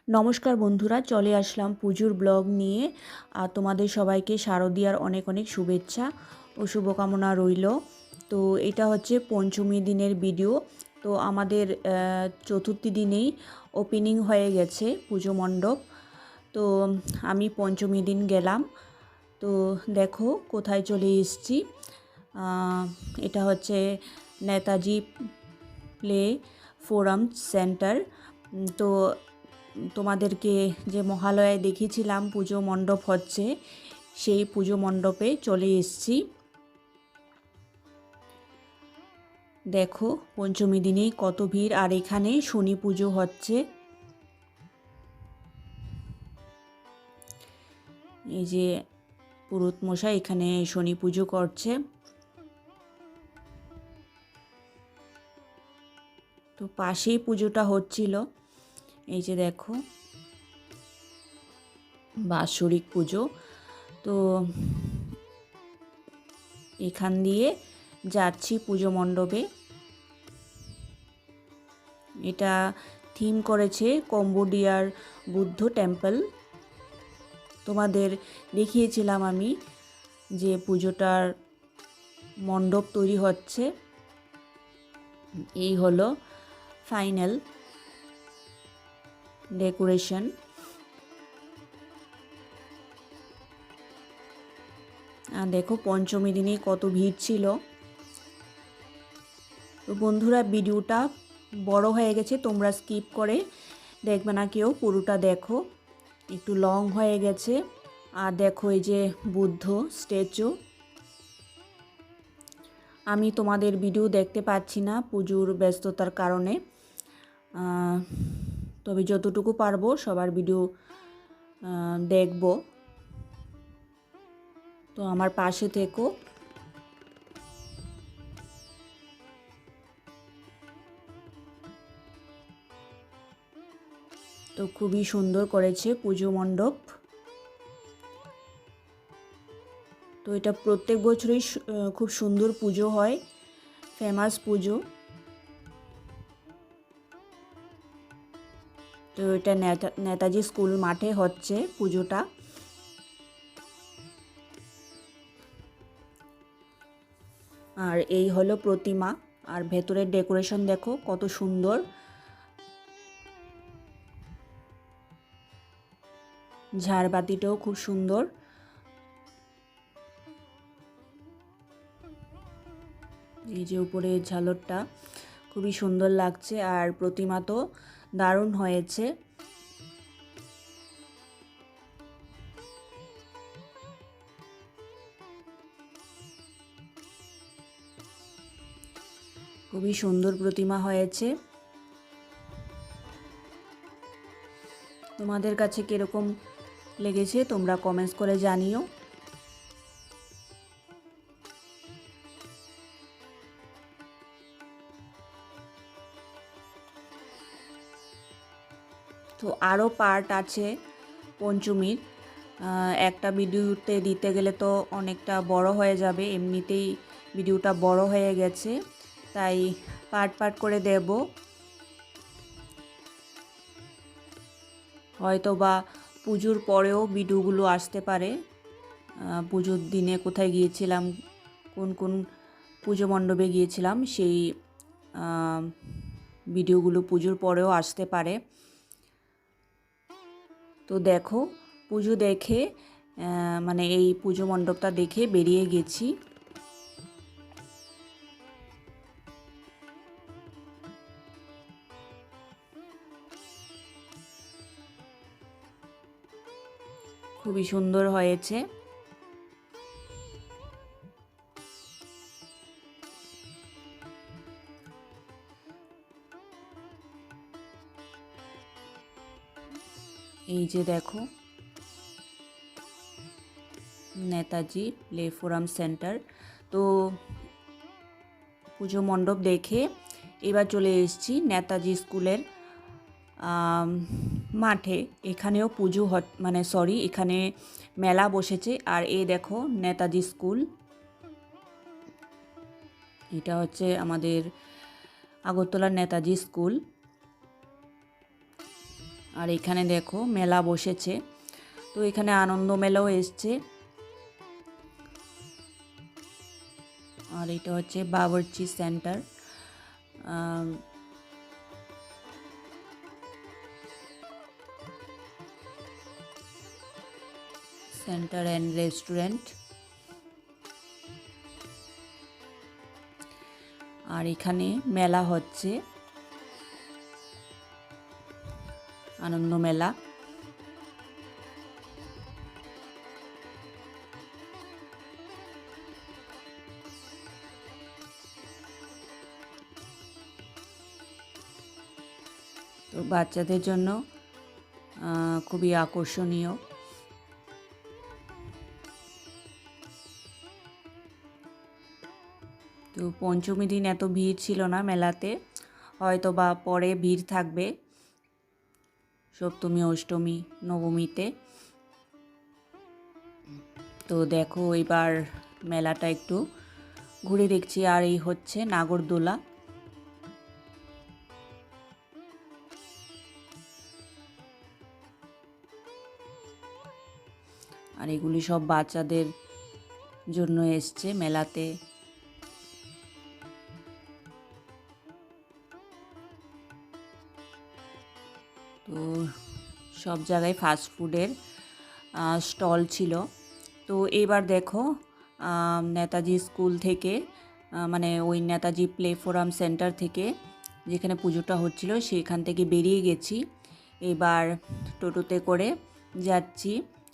নমস্কার বন্ধুরা, চলে আসলাম পুজোর ব্লগ নিয়ে। আর তোমাদের সবাইকে শারদীয়ার অনেক অনেক শুভেচ্ছা ও শুভকামনা রইল। তো এটা হচ্ছে পঞ্চমী দিনের ভিডিও। তো আমাদের চতুর্থী দিনেই ওপেনিং হয়ে গেছে পুজো মণ্ডপ। তো আমি পঞ্চমী দিন গেলাম। তো দেখো কোথায় চলে এসেছি। এটা হচ্ছে নেতাজি প্লে ফোরাম সেন্টার। তো তোমাদেরকে যে মহালয়ায় দেখিয়েছিলাম পুজো মণ্ডপ হচ্ছে, সেই পুজো মণ্ডপে চলে এসেছি। দেখো পঞ্চমী দিনেই কত ভিড়, আর এখানে শনি পুজো হচ্ছে। এই যে পুরোহিত মশাই এখানে শনি পুজো করছে। তো পাশেই পুজোটা হচ্ছিল। এই যে দেখো বাৎসরিক পুজো। তো এখান দিয়ে যাচ্ছি পুজো মণ্ডপে। এটা থিম করেছে কম্বোডিয়ার বুদ্ধ টেম্পল। তোমাদের দেখিয়েছিলাম আমি যে পুজোটার মণ্ডপ তৈরি হচ্ছে। এই হলো ফাইনাল ডেকোরেশন। আর দেখো পঞ্চমী দিনে কত ভিড় ছিল। তো বন্ধুরা, ভিডিওটা বড় হয়ে গেছে, তোমরা স্কিপ করে দেখবে না কেউ, পুরোটা দেখো, একটু লং হয়ে গেছে। আর দেখো এই যে বুদ্ধ স্ট্যাচু। আমি তোমাদের ভিডিও দেখতে পাচ্ছি না পুজোর ব্যস্ততার কারণে, তবে যতটুকু পারবো সবার ভিডিও দেখব। তো আমার পাশে থেকো। তো খুবই সুন্দর করেছে পুজো মণ্ডপ। তো এটা প্রত্যেক বছরই খুব সুন্দর পুজো হয়, ফেমাস পুজো। তো এটা নেতাজি স্কুল মাঠে হচ্ছে পুজোটা। আর এই হলো প্রতিমা। আর ভেতরের ডেকোরেশন দেখো কত সুন্দর। ঝাড়বাতিটাও খুব সুন্দর। এই যে উপরে ঝালরটা খুবই সুন্দর লাগছে, আর প্রতিমা তো দারুণ হয়েছে। খুবই সুন্দর প্রতিমা হয়েছে। তোমাদের কাছে কিরকম লেগেছে তোমরা কমেন্টস করে জানিও। তো আরও পার্ট আছে পঞ্চমীর। একটা ভিডিওতে দিতে গেলে তো অনেকটা বড় হয়ে যাবে, এমনিতেই ভিডিওটা বড় হয়ে গেছে, তাই পার্ট পার্ট করে দেব। হয়তো বা পুজোর পরেও ভিডিওগুলো আসতে পারে। পুজোর দিনে কোথায় গিয়েছিলাম, কোন কোন পুজো মণ্ডপে গিয়েছিলাম, সেই ভিডিওগুলো পুজোর পরেও আসতে পারে। তো দেখো পুজো দেখে মানে এই পুজো মণ্ডপটা দেখে বেরিয়ে গেছি। খুবই সুন্দর হয়েছে। এই যে দেখো নেতাজি প্লে ফোরাম সেন্টার। তো পুজো মণ্ডপ দেখে এবার চলে এসেছি নেতাজি স্কুলের মাঠে। এখানেও পুজো মানে এখানে মেলা বসেছে। আর এই দেখো নেতাজি স্কুল, এটা হচ্ছে আমাদের আগরতলার নেতাজি স্কুল। আর এখানে দেখো মেলা বসেছে, তো এখানে আনন্দ মেলাও এসছে। আর এটা হচ্ছে বাবরচি সেন্টার, সেন্টার অ্যান্ড রেস্টুরেন্ট। আর এখানে মেলা হচ্ছে, আনন্দ মেলা। তো বাচ্চাদের জন্য খুবই আকর্ষণীয়। তো পঞ্চমী দিন এত ভিড় ছিল না মেলাতে, হয়তো বা পরে ভিড় থাকবে সপ্তমী, অষ্টমী, নবমীতে। তো দেখো এবার মেলাটা একটু ঘুরে দেখছি। আর এই হচ্ছে নাগরদোলা। আর এগুলি সব বাচ্চাদের জন্য এসছে মেলাতে। তো সব জায়গায় ফাস্ট ফুডের স্টল ছিল। তো এবার দেখো নেতাজি স্কুল থেকে, মানে ওই নেতাজি প্লে ফোরাম সেন্টার থেকে যেখানে পুজোটা হচ্ছিল সেখান থেকে বেরিয়ে গেছি। এবার টোটোতে করে যাচ্ছি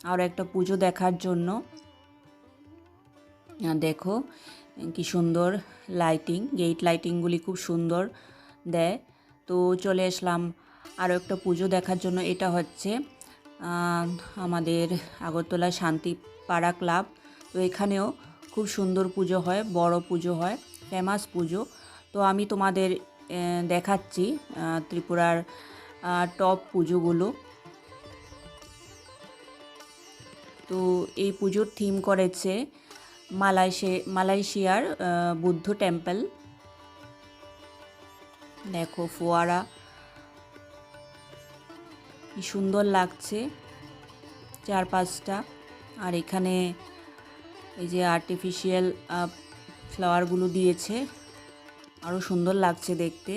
আর একটা পুজো দেখার জন্য। দেখো কি সুন্দর লাইটিং, গেট লাইটিংগুলি খুব সুন্দর দেয়। তো চলে আসলাম আরও একটা পুজো দেখার জন্য। এটা হচ্ছে আমাদের আগরতলা শান্তিপাড়া ক্লাব। তো এখানেও খুব সুন্দর পুজো হয়, বড় পুজো হয়, ফেমাস পুজো। তো আমি তোমাদের দেখাচ্ছি ত্রিপুরার টপ পুজোগুলো। তো এই পুজোর থিম করেছে মালয়েশিয়ার বুদ্ধ টেম্পল। দেখো ফোয়ারা কি সুন্দর লাগছে চারপাশটা। আর এখানে এই যে আর্টিফিশিয়াল ফ্লাওয়ারগুলো দিয়েছে, আরও সুন্দর লাগছে দেখতে।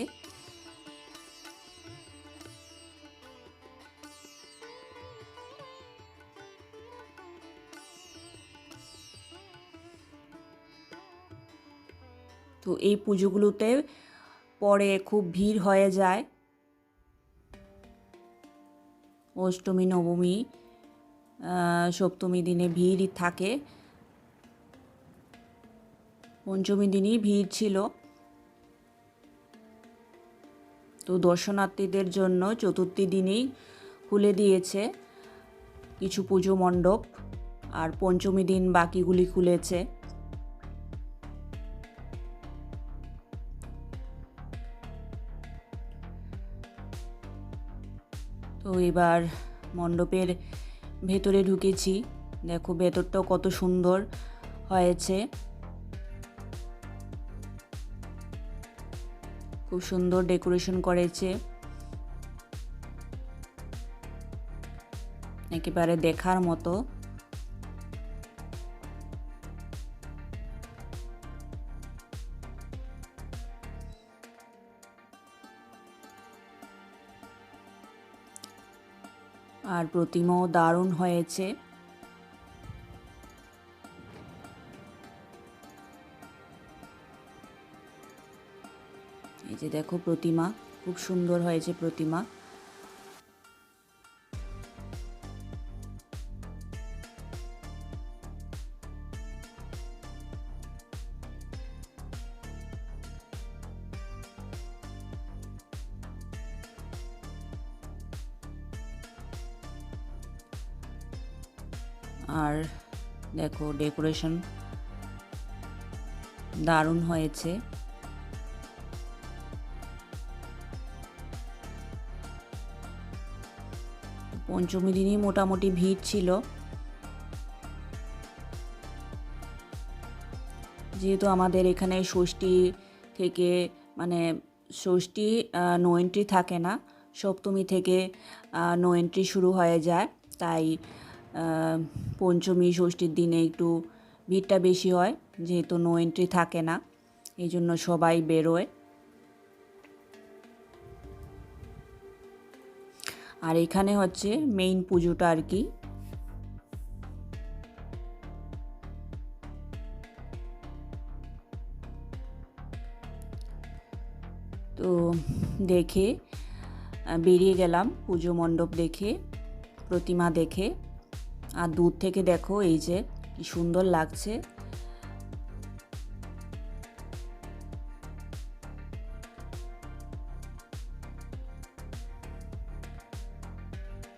তো এই পুজোগুলোতে পরে খুব ভিড় হয়ে যায়। অষ্টমী, নবমী, সপ্তমী দিনে ভিড়ই থাকে, পঞ্চমী দিনই ভিড় ছিল। তো দর্শনার্থীদের জন্য চতুর্থী দিনেই খুলে দিয়েছে কিছু পুজো মণ্ডপ, আর পঞ্চমী দিন বাকিগুলি খুলেছে। তো এবার মণ্ডপের ভেতরে ঢুকেছি। দেখো ভেতরটাও কত সুন্দর হয়েছে, খুব সুন্দর ডেকোরেশন করেছে, একেবারে দেখার মতো। আর প্রতিমাও দারুণ হয়েছে। এই যে দেখো প্রতিমা, খুব সুন্দর হয়েছে প্রতিমা। আর দেখো ডেকোরেশন দারুণ হয়েছে। পঞ্চমী দিনই মোটামুটি ভিড় ছিল, যেহেতু আমাদের এখানে ষষ্ঠী থেকে, মানে ষষ্ঠী নো এন্ট্রি থাকে না, সপ্তমী থেকে নো এন্ট্রি শুরু হয়ে যায়, তাই পঞ্চমী ষষ্ঠীর দিনে একটু ভিড়টা বেশি হয়, যেহেতু নো এন্ট্রি থাকে না, এই জন্য সবাই বেরোয়। আর এখানে হচ্ছে মেইন পুজোটা আর কি। তো দেখে বেরিয়ে গেলাম পুজো মণ্ডপ দেখে, প্রতিমা দেখে। আর দূর থেকে দেখো এই যে কি সুন্দর লাগছে।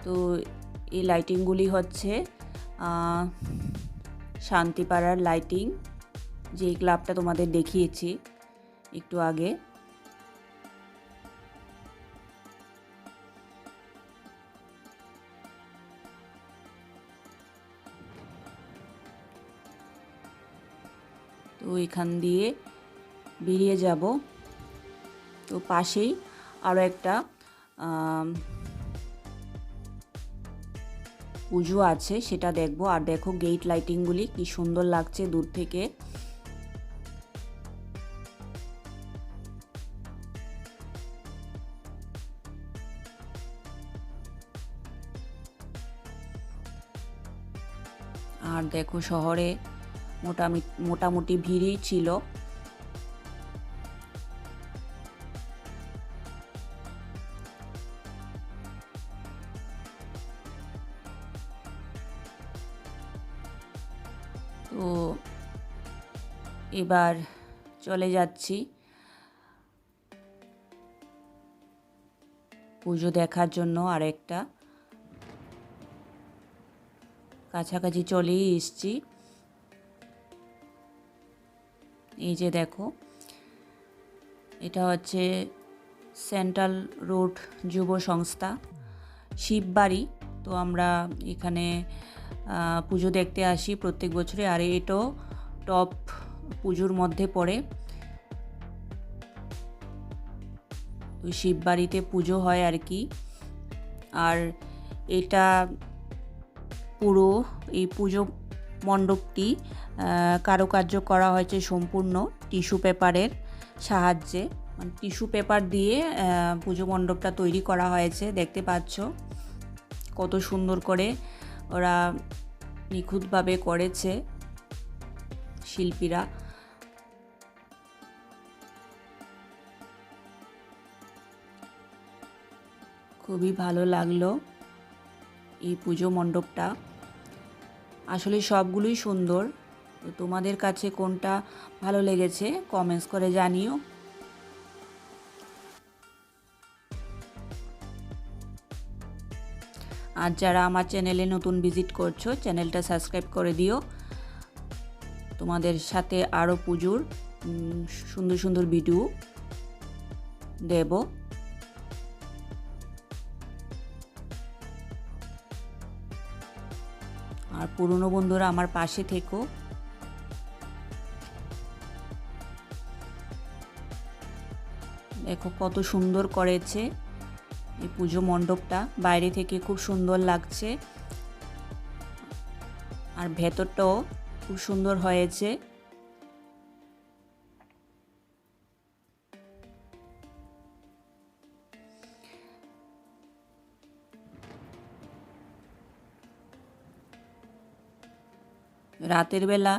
তো এই লাইটিংগুলি হচ্ছে শান্তিপাড়ার লাইটিং, যে ক্লাবটা তোমাদের দেখিয়েছি একটু আগে। তো এখান দিয়ে বেরিয়ে যাব। তো পাশেই আরও একটা পুজো আছে, সেটা দেখবো। আর দেখো গেট লাইটিংগুলি কি সুন্দর লাগছে দূর থেকে। আর দেখো শহরে মোটামুটি ভিড়ই ছিল। তো এবার চলে যাচ্ছি পুজো দেখার জন্য। আরেকটা কাছাকাছি চলেই এসছি। এই যে দেখো, এটা হচ্ছে সেন্ট্রাল রোড যুব সংস্থা শিববাড়ি। তো আমরা এখানে পুজো দেখতে আসি প্রত্যেক বছরে, আর এটাও টপ পুজোর মধ্যে পড়ে। তো শিববাড়িতে পুজো হয় আর কি। আর এটা পুরো এই পুজো মণ্ডপটি কারুকার্য করা হয়েছে সম্পূর্ণ টিস্যু পেপারের সাহায্যে। মানে টিস্যু পেপার দিয়ে পুজো মণ্ডপটা তৈরি করা হয়েছে। দেখতে পাচ্ছ কত সুন্দর করে ওরা নিখুঁতভাবে করেছে শিল্পীরা। খুবই ভালো লাগলো এই পুজো মণ্ডপটা। আসলে সবগুলোই সুন্দর। তো তোমাদের কাছে কোনটা ভালো লেগেছে কমেন্টস করে জানিও। আর যারা আমার চ্যানেলে নতুন ভিজিট করছো, চ্যানেলটা সাবস্ক্রাইব করে দিও। তোমাদের সাথে আরও পুজোর সুন্দর সুন্দর ভিডিও দেব। আর পুরনো বন্ধুরা আমার পাশে থেকো। দেখো কত সুন্দর করেছে এই পুজো মণ্ডপটা, বাইরে থেকে খুব সুন্দর লাগছে। আর ভেতরটাও খুব সুন্দর হয়েছে। রাতের বেলা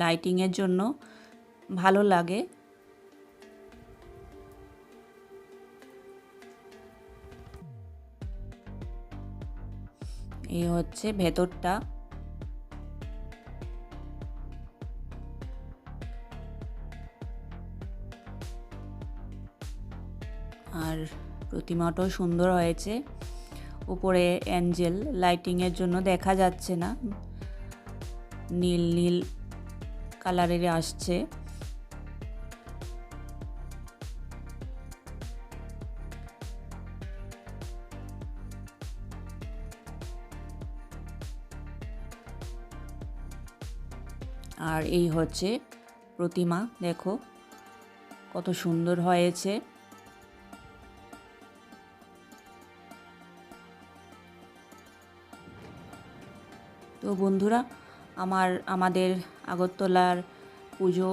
লাইটিংয়ের জন্য ভালো লাগে। এই হচ্ছে ভেতরটা। আর প্রতিমাটাও সুন্দর হয়েছে। উপরে অ্যাঞ্জেল লাইটিংয়ের জন্য দেখা যাচ্ছে না, নীল নীল কালারের আসছে। আর এই হচ্ছে প্রতিমা, দেখো কত সুন্দর হয়েছে। তো বন্ধুরা, আমাদের আগরতলার পুজো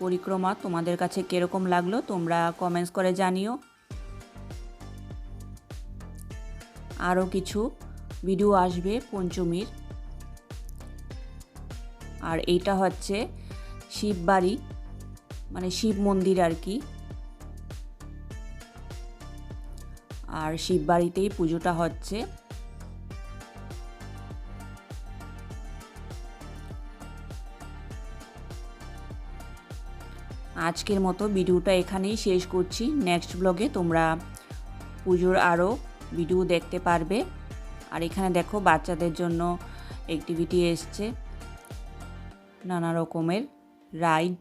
পরিক্রমা তোমাদের কাছে কীরকম লাগলো তোমরা কমেন্টস করে জানিও। আরও কিছু ভিডিও আসবে পঞ্চমীর। আর এইটা হচ্ছে শিব বাড়ি, মানে শিব মন্দির আর কি। আর শিব বাড়িতেই পুজোটা হচ্ছে। আজকের মতো ভিডিওটা এখানেই শেষ করছি। নেক্সট ব্লগে তোমরা পুজোর আরও ভিডিও দেখতে পারবে। আর এখানে দেখো বাচ্চাদের জন্য অ্যাক্টিভিটি এসছে, নানা রকমের রাইড।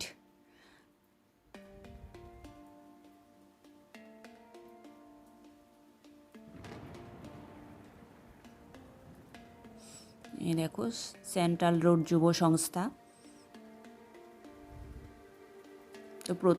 এই দেখো সেন্ট্রাল রোড যুব সংস্থা। তো